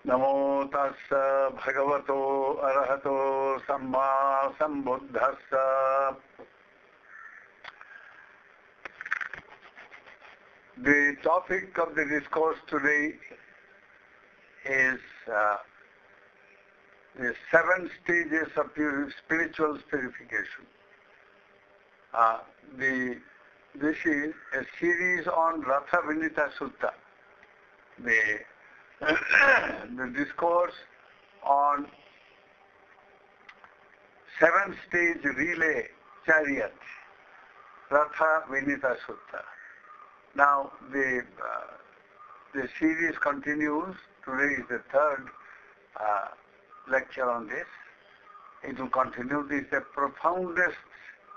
Namo tassa bhagavato arahato samma sambuddhassa. The topic of the discourse today is the 7 stages of spiritual purification. This is a series on Ratha Vinita Sutta. The discourse on 7-stage relay chariot, Ratha Vinita Sutta. Now the series continues. Today is the 3rd lecture on this. It will continue. This is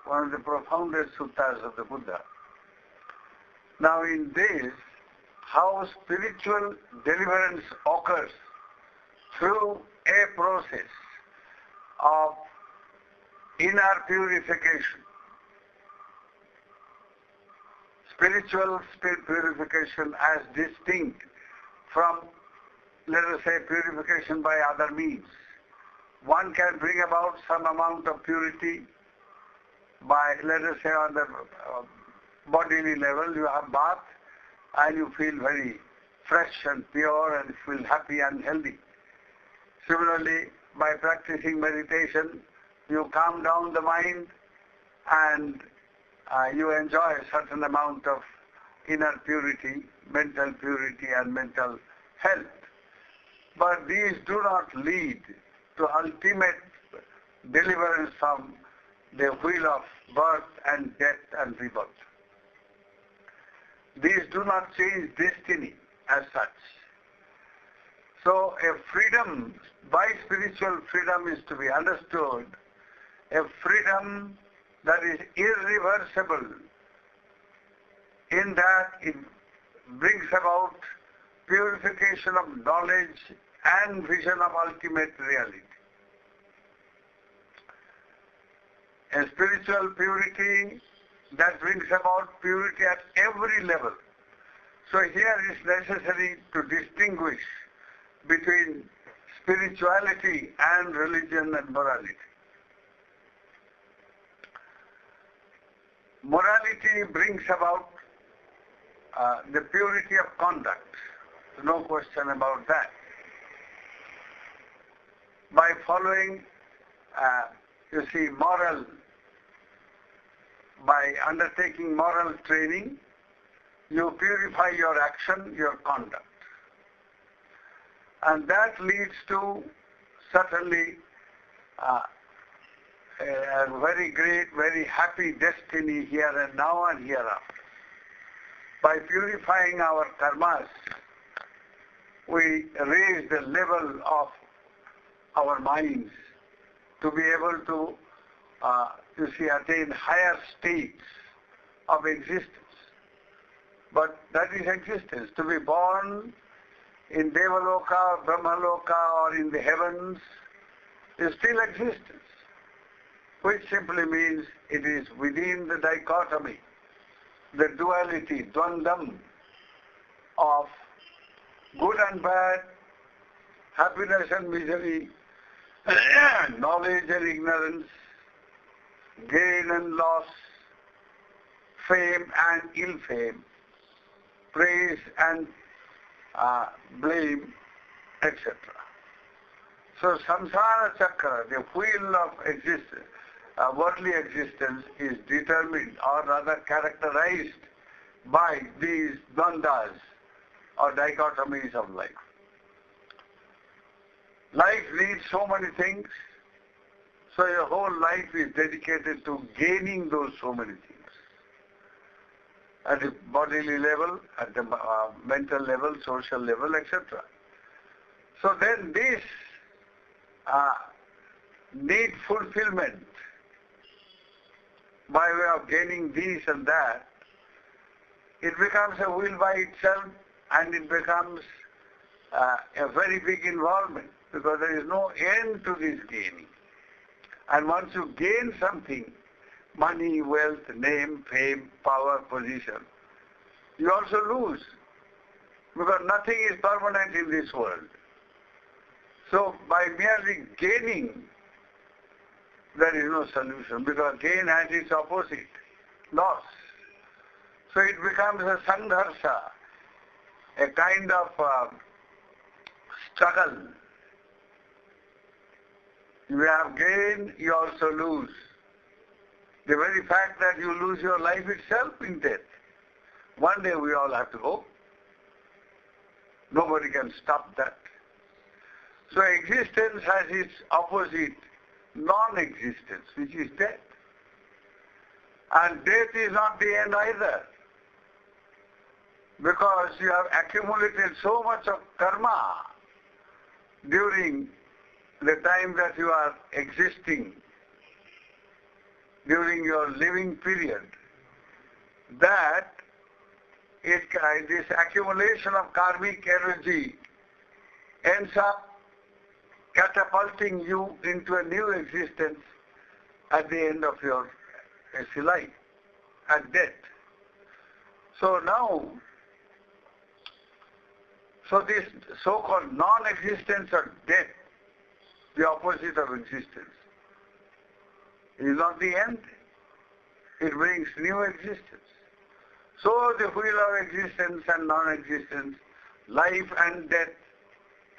one of the profoundest suttas of the Buddha. Now in this, how spiritual deliverance occurs through a process of inner purification. Spiritual purification as distinct from, let us say, purification by other means. One can bring about some amount of purity by, let us say, on the bodily level. You have bath and you feel very fresh and pure and feel happy and healthy. Similarly, by practicing meditation, you calm down the mind and you enjoy a certain amount of inner purity, mental purity and mental health. But these do not lead to ultimate deliverance from the wheel of birth and death and rebirth. These do not change destiny as such. So a freedom, by spiritual freedom is to be understood, a freedom that is irreversible, in that it brings about purification of knowledge and vision of ultimate reality. A spiritual purity that brings about purity at every level. So here it is necessary to distinguish between spirituality and religion and morality. Morality brings about the purity of conduct. No question about that. By following, by undertaking moral training, you purify your action, your conduct. And that leads to certainly a very great, very happy destiny here and now and hereafter. By purifying our karmas, we raise the level of our minds to be able to attain higher states of existence. But that is existence. To be born in Devaloka, Brahmaloka or in the heavens is still existence, which simply means it is within the dichotomy, the duality, dvandam of good and bad, happiness and misery, knowledge and ignorance, gain and loss, fame and ill fame, praise and blame, etc. So samsara chakra, the wheel of existence, worldly existence, is determined or rather characterized by these dvandas or dichotomies of life. Life needs so many things, so your whole life is dedicated to gaining those so many things. At the bodily level, at the mental level, social level, etc. So then this need fulfillment by way of gaining this and that, it becomes a will by itself and it becomes a very big involvement because there is no end to this gaining. And once you gain something, money, wealth, name, fame, power, position, you also lose. Because nothing is permanent in this world. So by merely gaining, there is no solution, because gain has its opposite, loss. So it becomes a sangharsha, a kind of struggle. You have gain, you also lose. The very fact that you lose your life itself in death. One day we all have to go. Nobody can stop that. So existence has its opposite, non-existence, which is death. And death is not the end either, because you have accumulated so much of karma during the time that you are existing, during your living period, that this accumulation of karmic energy ends up catapulting you into a new existence at the end of your life, at death. So now, this so-called non-existence or death, the opposite of existence, is not the end. It brings new existence. So the wheel of existence and non-existence, life and death,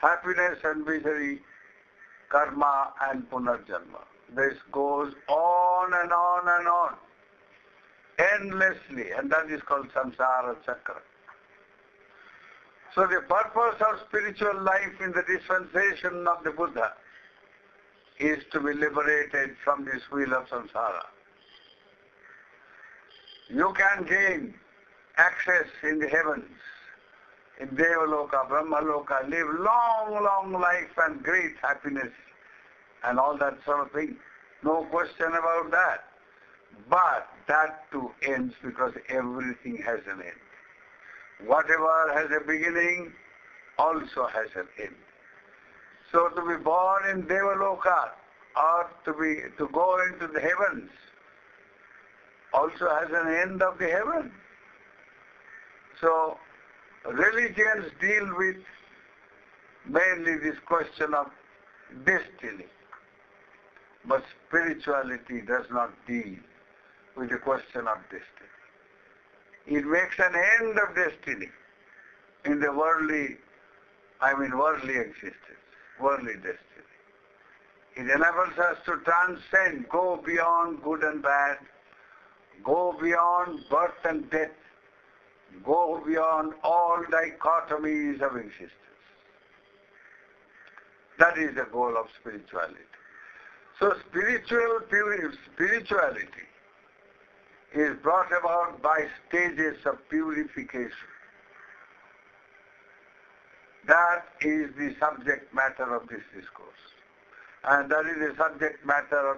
happiness and misery, karma and punarjanma. This goes on and on and on, endlessly, and that is called samsara chakra. So the purpose of spiritual life in the dispensation of the Buddha is to be liberated from this wheel of samsara. You can gain access in the heavens, in Devaloka, Brahmaloka, live long, long life and great happiness and all that sort of thing. No question about that. But that too ends, because everything has an end. Whatever has a beginning also has an end. So to be born in Devaloka or to go into the heavens also has an end of the heaven. So religions deal with mainly this question of destiny, but spirituality does not deal with the question of destiny. It makes an end of destiny in the worldly existence, worldly destiny. It enables us to transcend, go beyond good and bad, go beyond birth and death, go beyond all dichotomies of existence. That is the goal of spirituality. So spirituality is brought about by stages of purification. That is the subject matter of this discourse. And that is the subject matter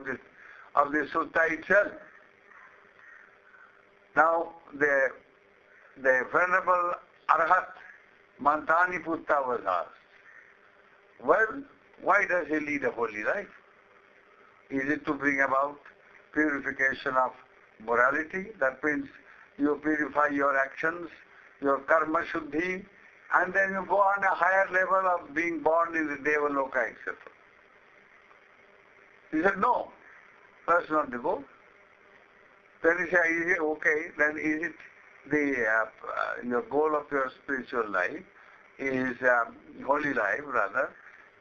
of the sutta itself. Now, the Venerable Arhat Mantaniputta was asked, well, why does he lead a holy life? Is it to bring about purification of morality? That means you purify your actions, your karma shuddhi, and then you go on a higher level of being born in the Devaloka, etc. He said, no, that's not the goal. Then he said, is it okay, then is it your goal of your spiritual life is, holy life rather,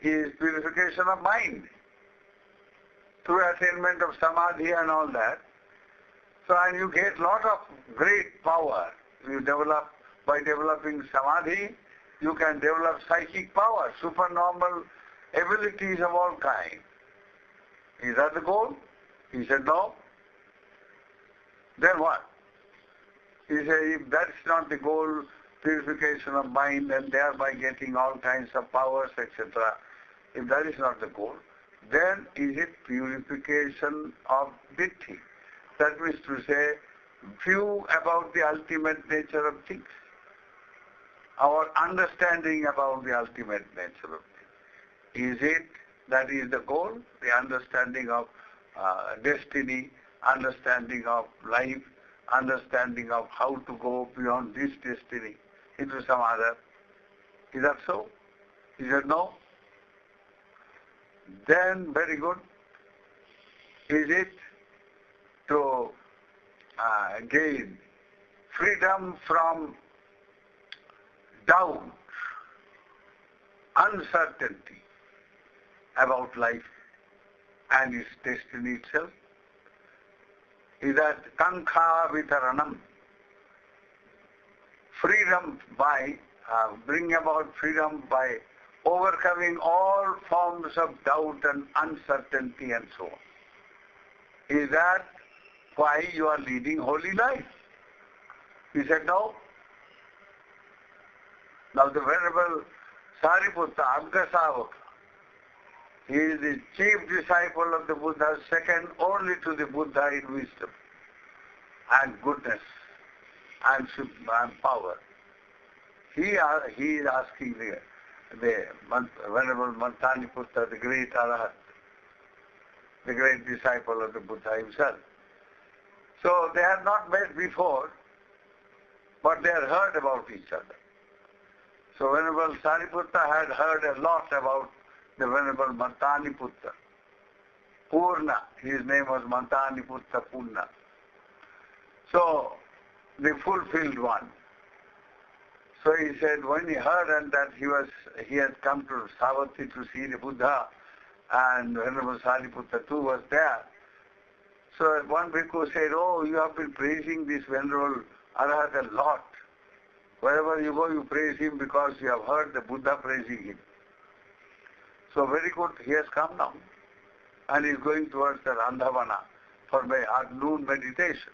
is purification of mind through attainment of samadhi and all that. So, and you get lot of great power. You develop, by developing samadhi, you can develop psychic power, supernormal abilities of all kinds. Is that the goal? He said, no. Then what? He said, if that's not the goal, purification of mind and thereby getting all kinds of powers, etc., if that is not the goal, then is it purification of ditthi? That means to say, view about the ultimate nature of things. Our understanding about the ultimate nature of things. Is it, that is the goal, the understanding of destiny, understanding of life, understanding of how to go beyond this destiny into some other. Is that so? He said, no. Then, very good, is it to gain freedom from doubt, uncertainty about life and its destiny itself? Is that kankha vitaranam, freedom by, bring about freedom by overcoming all forms of doubt and uncertainty and so on. Is that why you are leading holy life? He said, no. Now the Venerable Sariputta, Aggasavaka, he is the chief disciple of the Buddha, second only to the Buddha in wisdom and goodness and power. He is asking the Venerable Mantaniputta, the great Arahat, the great disciple of the Buddha himself. So they had not met before, but they had heard about each other. So Venerable Sariputta had heard a lot about the Venerable Mantaniputta. Purna, his name was Mantaniputta Purna. So, the fulfilled one. So he said, when he heard and that he had come to Savatthi to see the Buddha, and Venerable Sariputta too was there. So one bhikkhu said, oh, you have been praising this Venerable Arahat a lot. Wherever you go, you praise him because you have heard the Buddha praising him. So very good, he has come now. And he is going towards the Randhavana for noon meditation.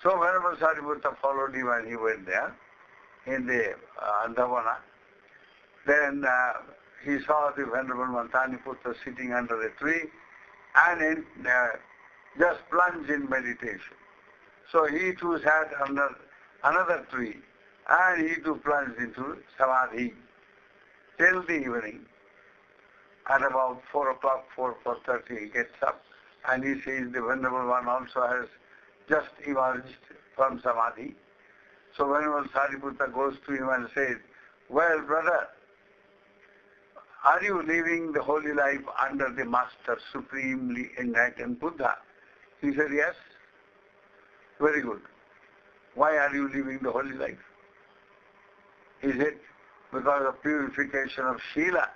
So Venerable Sariputta followed him and he went there in the Randhavana. Then he saw the Venerable Mantaniputta sitting under a tree and just plunged in meditation. So he too sat under another tree and he too plunged into Samadhi till the evening. At about 4 o'clock, 4:30, he gets up and he says the Venerable One also has just emerged from Samadhi. So Venerable Sariputta goes to him and says, well, brother, are you living the holy life under the Master, Supremely Enlightened Buddha? He said, yes. Very good. Why are you living the holy life? Is it because of purification of Shila,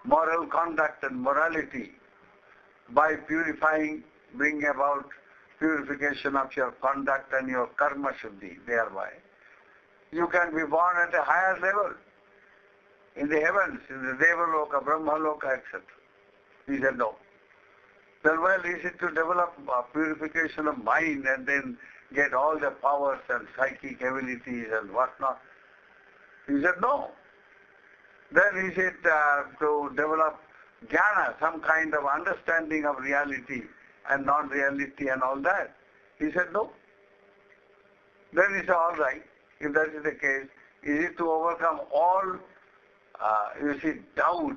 moral conduct and morality? By purifying, bring about purification of your conduct and your karma shuddhi thereby. You can be born at a higher level, in the heavens, in the Devaloka, Brahmaloka, etc. He said, no. Then, well, is it to develop purification of mind and then get all the powers and psychic abilities and whatnot? He said, no. Then is it to develop jnana, some kind of understanding of reality and non-reality and all that? He said, no. Then he said, all right, if that is the case, is it to overcome all, doubt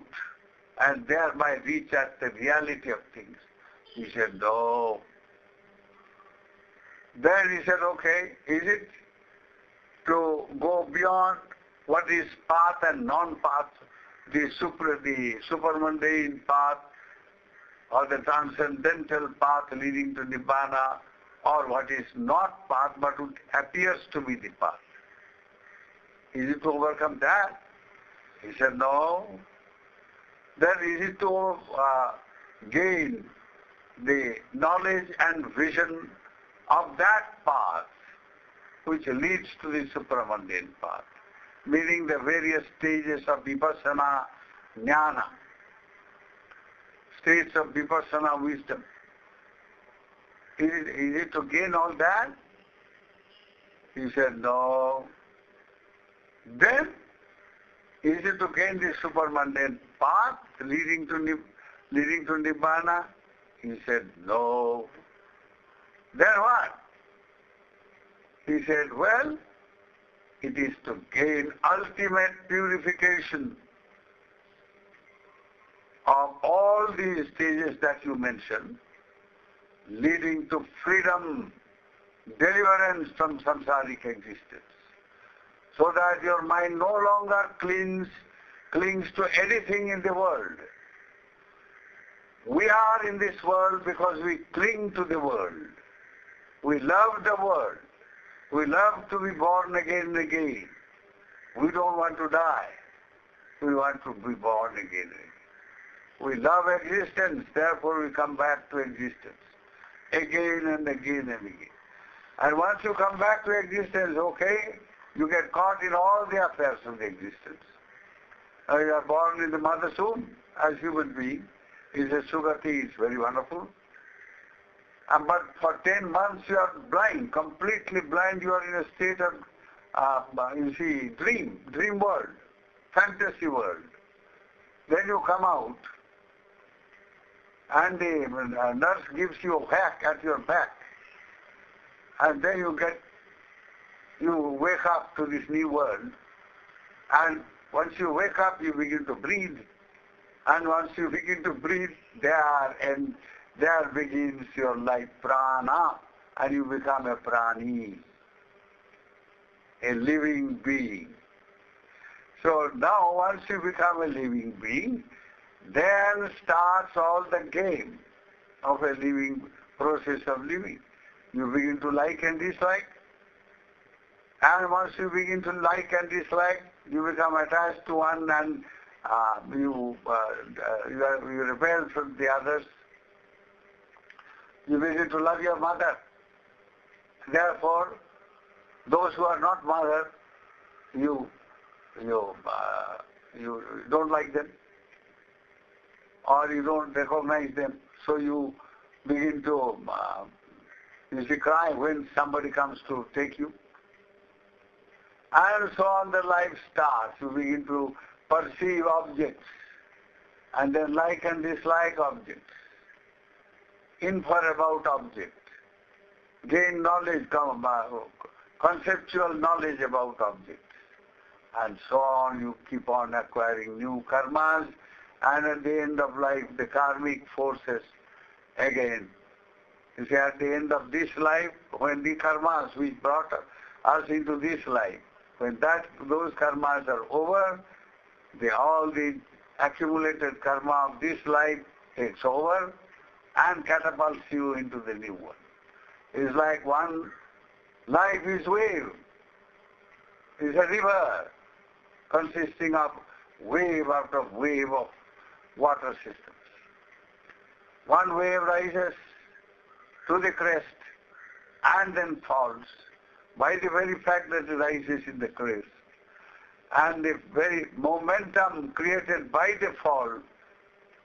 and thereby reach at the reality of things? He said, no. Then he said, okay, is it to go beyond what is path and non-path, the supermundane path or the transcendental path leading to Nibbana, or what is not path but it appears to be the path? Is it to overcome that? He said, no. Then is it to gain the knowledge and vision of that path which leads to the supramundane path, meaning the various stages of vipassana jnana, states of vipassana wisdom. Is it to gain all that? He said, no. Then, is it to gain the supermundane path leading to Nibbana? He said, no. Then what? He said, well, it is to gain ultimate purification of all these stages that you mentioned, leading to freedom, deliverance from samsaric existence, so that your mind no longer clings to anything in the world, We are in this world because we cling to the world. We love the world. We love to be born again and again. We don't want to die. We want to be born again and again. We love existence, therefore we come back to existence. Again and again and again. And once you come back to existence, okay, you get caught in all the affairs of the existence. You are born in the mother's womb as human being. It's a sugati, it's very wonderful. But for 10 months you are blind, completely blind. You are in a state of, dream world, fantasy world. Then you come out, and the nurse gives you a whack at your back, and then you wake up to this new world, and once you wake up, you begin to breathe, and once you begin to breathe, there begins your life, prana, and you become a prani, a living being. So now once you become a living being, then starts all the game of a living process of living. You begin to like and dislike, and once you begin to like and dislike, you become attached to one, and you rebel from the others. You begin to love your mother. Therefore, those who are not mother, you don't like them, or you don't recognize them. So you begin to cry when somebody comes to take you. And so on the life starts. You begin to perceive objects, and then like and dislike objects, infer about objects, gain knowledge, conceptual knowledge about objects, and so on. You keep on acquiring new karmas, and at the end of life, the karmic forces again. You see, at the end of this life, when the karmas which brought us into this life, when those karmas are over, all the accumulated karma of this life takes over and catapults you into the new one. It's like one life is wave, is a river consisting of wave after wave of water systems. One wave rises to the crest and then falls by the very fact that it rises in the crest. And the very momentum created by the fall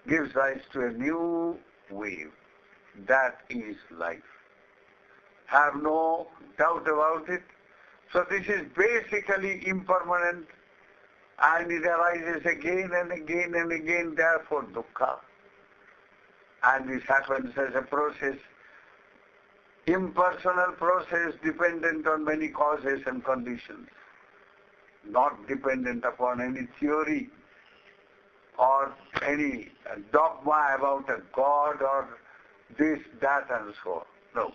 gives rise to a new wave. That is life. Have no doubt about it. So this is basically impermanent, and it arises again and again and again, therefore dukkha. And this happens as a process, impersonal process dependent on many causes and conditions, not dependent upon any theory or any dogma about a God or this, that and so on. No.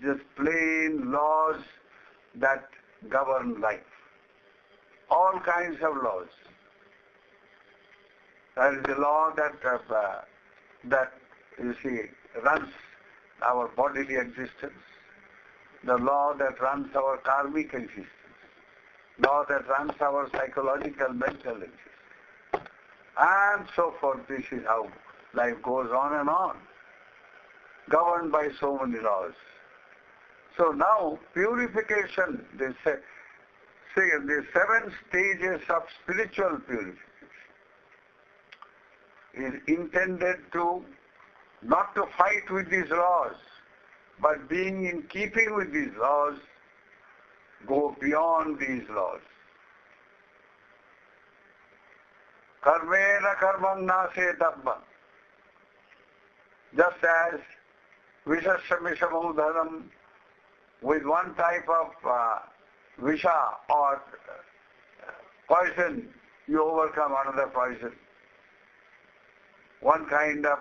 Just plain laws that govern life. All kinds of laws. That is the law that you see runs our bodily existence, the law that runs our karmic existence, law that runs our psychological, mental existence, and so forth. This is how life goes on and on, governed by so many laws. So now, purification, the 7 stages of spiritual purification is intended to not to fight with these laws, but being in keeping with these laws, go beyond these laws. Karmena karmam nase dabba. Just as vishasamishamau dhanam, with one type of visha or poison, you overcome another poison. One kind of,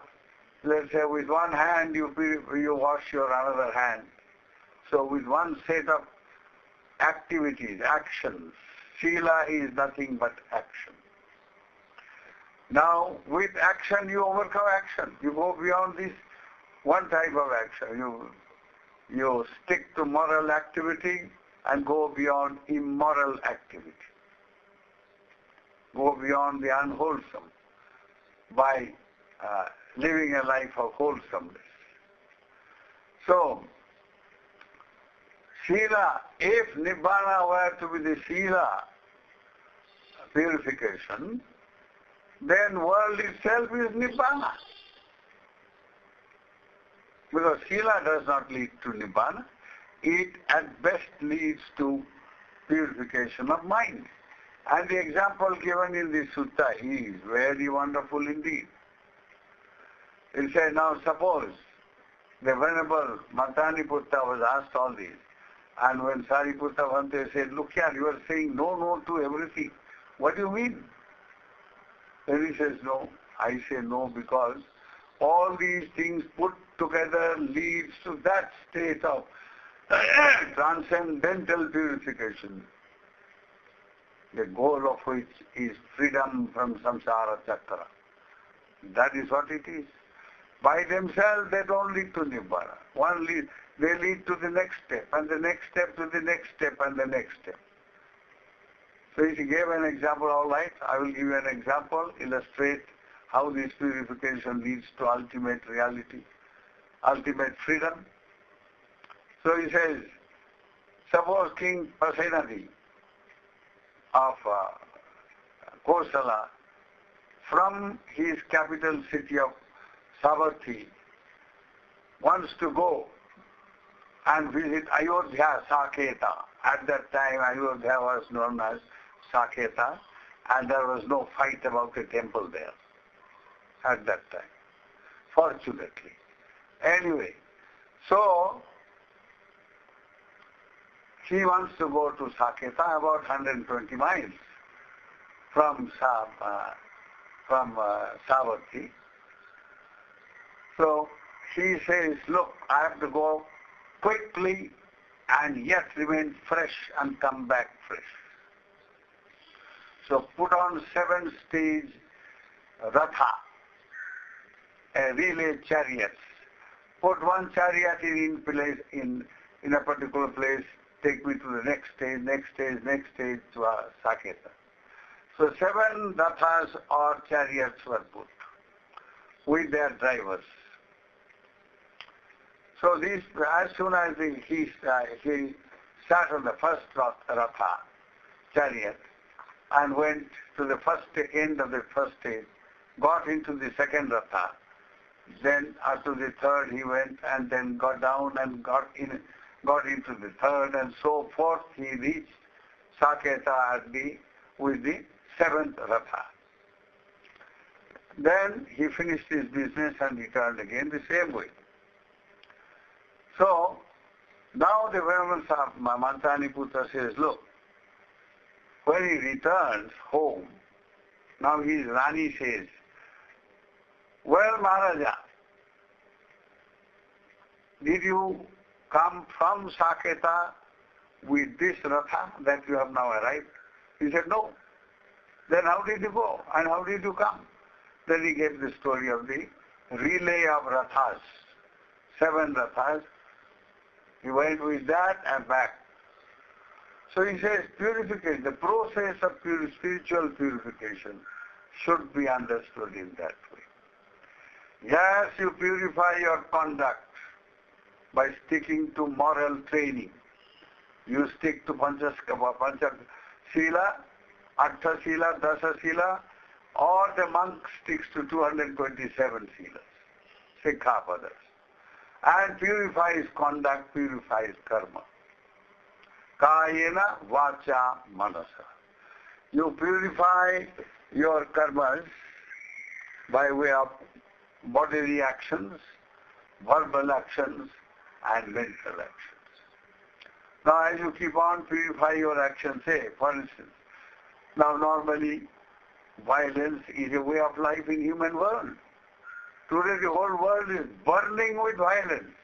let's say, with one hand you wash your another hand. So with one set of activities, actions, sila is nothing but action. Now, with action, you overcome action. You go beyond this one type of action. You stick to moral activity and go beyond immoral activity. Go beyond the unwholesome by living a life of wholesomeness. So, Sila, if Nibbana were to be the Sila purification, then world itself is Nibbana. Because Sila does not lead to Nibbana. It at best leads to purification of mind. And the example given in the sutta is very wonderful indeed. It said, now suppose the Venerable Mantaniputta was asked all this, and when Sariputta Bhante said, look here, you are saying no to everything. What do you mean? Then he says, no. I say no because all these things put together leads to that state of transcendental purification, the goal of which is freedom from samsara chakra. That is what it is. By themselves they don't lead to Nibbana. They lead to the next step, and the next step to the next step, and the next step. So he gave an example, all right, I will give you an example, illustrate how this purification leads to ultimate reality, ultimate freedom. So he says, suppose King Pasenadi of Kosala, from his capital city of Savarthi, wants to go and visit Ayodhya Saketa. At that time, Ayodhya was known as Saketa, and there was no fight about the temple there at that time, fortunately. Anyway, so he wants to go to Saketa, about 120 miles from Savarthi. So he says, look, I have to go quickly and yet remain fresh and come back fresh. So put on 7-stage ratha, a relay chariots. Put one chariot in place in a particular place, take me to the next stage to Saketa. So 7 rathas or chariots were put with their drivers. So these, as soon as he sat on the first ratha, chariot, and went to the end of the first stage, got into the second ratha, then to the third he went, and then got down and got into the third, and so forth. He reached Saketa with the 7th ratha. Then he finished his business and returned again the same way. So, now the Venerable Mantaniputta says, look, when he returns home, now his Rani says, well, Maharaja, did you come from Saketa with this ratha that you have now arrived? He said, no. Then how did you go and how did you come? Then he gave the story of the relay of rathas, 7 rathas. He went with that and back. So he says purification, the process of spiritual purification should be understood in that way. Yes, you purify your conduct by sticking to moral training. You stick to Pancha Sila, Atta Sila, Dasa Sila, or the monk sticks to 227 Silas, Sikkhapadas, and purifies conduct, purifies karma. Kayena Vacha Manasa. You purify your karmas by way of bodily actions, verbal actions, and mental actions. Now as you keep on purifying your actions, say, for instance, now normally violence is a way of life in human world. Today the whole world is burning with violence,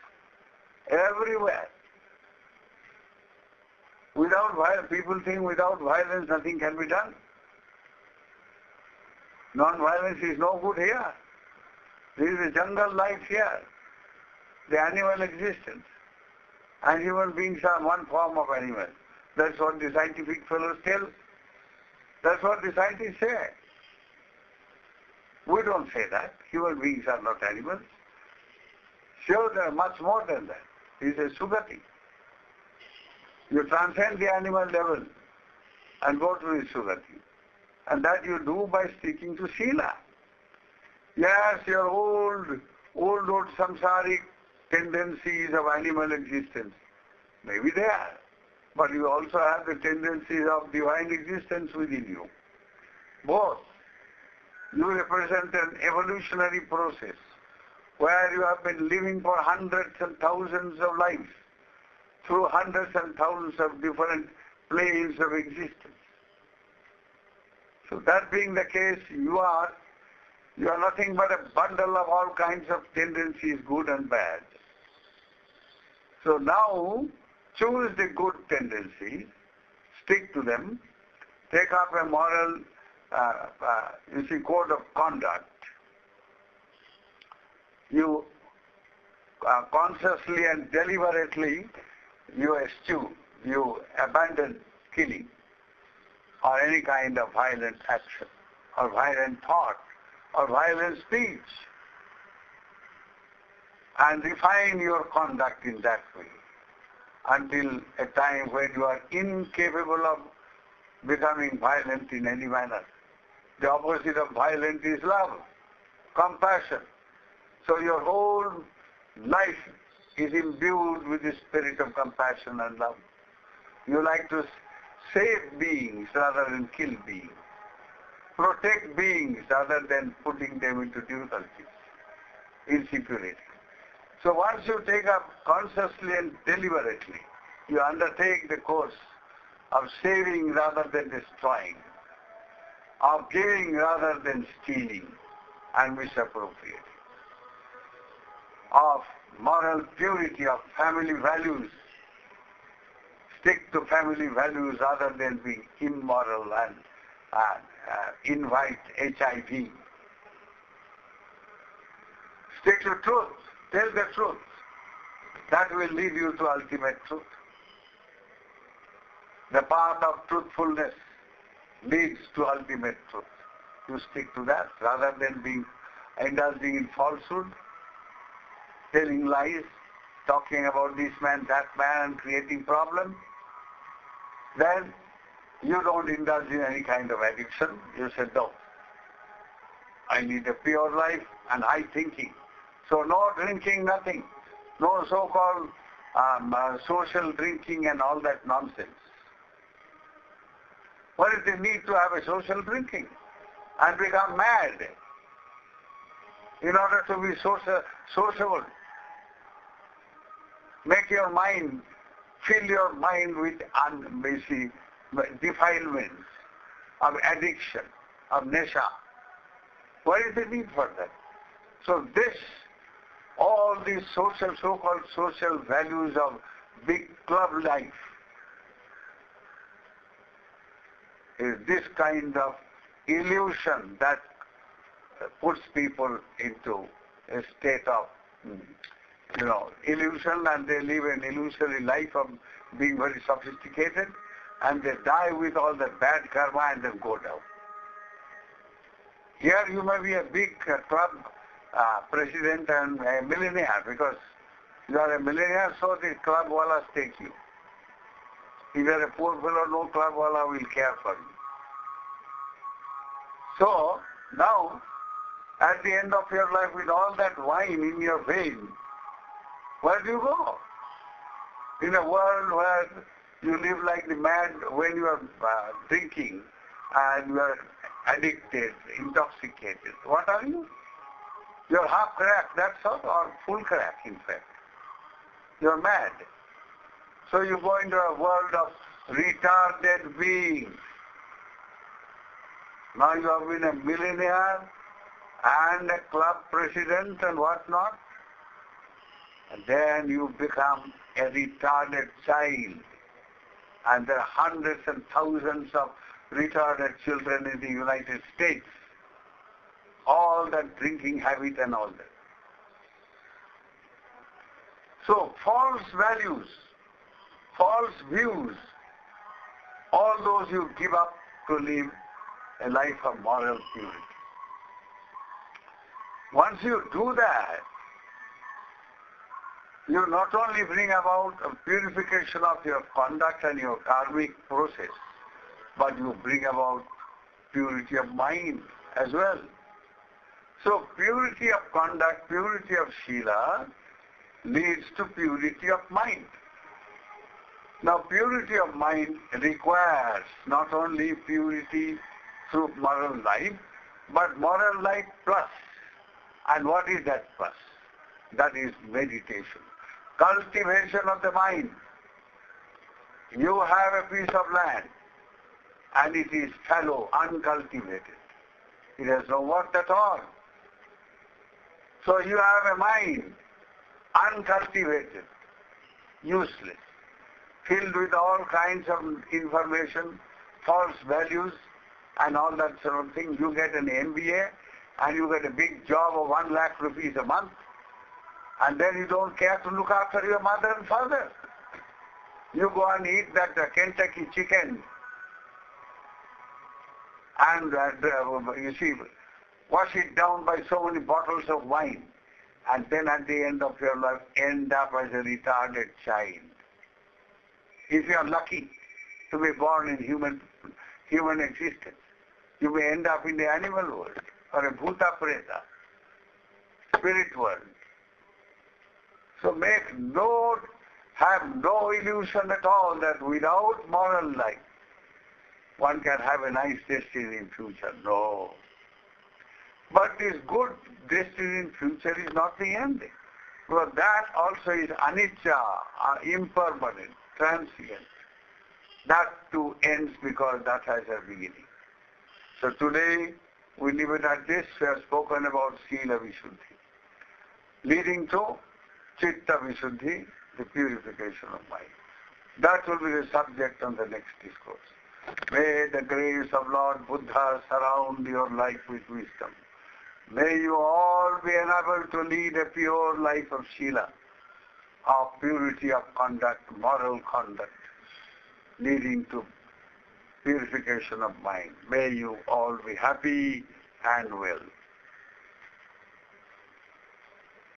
everywhere. Without violence, people think without violence nothing can be done. Non-violence is no good here. There is a jungle life here, the animal existence. And human beings are one form of animal. That's what the scientific fellows tell. That's what the scientists say. We don't say that. Human beings are not animals. Sure, they are much more than that. It is a sugati. You transcend the animal level and go to the sugati. And that you do by sticking to sila. Yes, your old samsaric tendencies of animal existence, maybe they are. But you also have the tendencies of divine existence within you. Both. You represent an evolutionary process where you have been living for hundreds and thousands of lives through hundreds and thousands of different planes of existence. So that being the case, you are nothing but a bundle of all kinds of tendencies, good and bad. So now, choose the good tendencies, stick to them, take up a moral, code of conduct. You consciously and deliberately, you eschew, you abandon killing or any kind of violent action or violent thought or violent speech, and refine your conduct in that way until a time when you are incapable of becoming violent in any manner. The opposite of violence is love, compassion. So your whole life is imbued with the spirit of compassion and love. You like to save beings rather than kill beings. Protect beings rather than putting them into difficulties, insecurity. So once you take up consciously and deliberately, you undertake the course of saving rather than destroying, of giving rather than stealing and misappropriating, of moral purity, of family values. Stick to family values rather than being immoral and invite HIV. Stick to truth. Tell the truth. That will lead you to ultimate truth. The path of truthfulness leads to ultimate truth. You stick to that rather than indulging in falsehood, telling lies, talking about this man, that man, and creating problems. Then you don't indulge in any kind of addiction. You say, no, I need a pure life and high thinking. So no drinking, nothing. No so-called social drinking and all that nonsense. What is the need to have a social drinking and become mad in order to be sociable? Make your mind, fill your mind with defilements of addiction, of nesha. What is the need for that? So all these so-called social values of big club life is this kind of illusion that puts people into a state of, illusion, and they live an illusory life of being very sophisticated, and they die with all the bad karma and then go down. Here you may be a big club president and a millionaire, because you are a millionaire, so the club wallas take you. If you are a poor fellow, no club walla will care for you. So, now, at the end of your life, with all that wine in your vein, where do you go? In a world where you live like the mad when you are drinking and you are addicted, intoxicated. What are you? You are half crack, that's all, or full crack, in fact. You are mad. So you go into a world of retarded beings. Now you have been a millionaire and a club president and whatnot. And then you become a retarded child. And there are hundreds and thousands of retarded children in the United States. all that drinking habit and all that. So false values, false views, all those you give up to live a life of moral purity. Once you do that, you not only bring about a purification of your conduct and your karmic process, but you bring about purity of mind as well. So purity of conduct, purity of Shila leads to purity of mind. Now purity of mind requires not only purity through moral life, but moral life plus. And what is that plus? That is meditation. Cultivation of the mind. You have a piece of land and it is fallow, uncultivated. It has no worth at all. So you have a mind, uncultivated, useless, filled with all kinds of information, false values and all that sort of thing. You get an MBA and you get a big job of 1 lakh rupees a month, and then you don't care to look after your mother and father. You go and eat that Kentucky chicken and you see, wash it down by so many bottles of wine, and then at the end of your life end up as a retarded child. If you are lucky to be born in human existence, you may end up in the animal world or a bhuta preta, spirit world. So have no illusion at all that without moral life one can have a nice destiny in future. No. But this good destiny in future is not the ending. Because that also is anicca, impermanent, transient. That too ends because that has a beginning. So today we leave it at this. We have spoken about Sila Vishuddhi, leading to Chitta Vishuddhi, the purification of mind. That will be the subject on the next discourse. May the grace of Lord Buddha surround your life with wisdom. May you all be enabled to lead a pure life of Shila, of purity of conduct, moral conduct, leading to purification of mind. May you all be happy and well.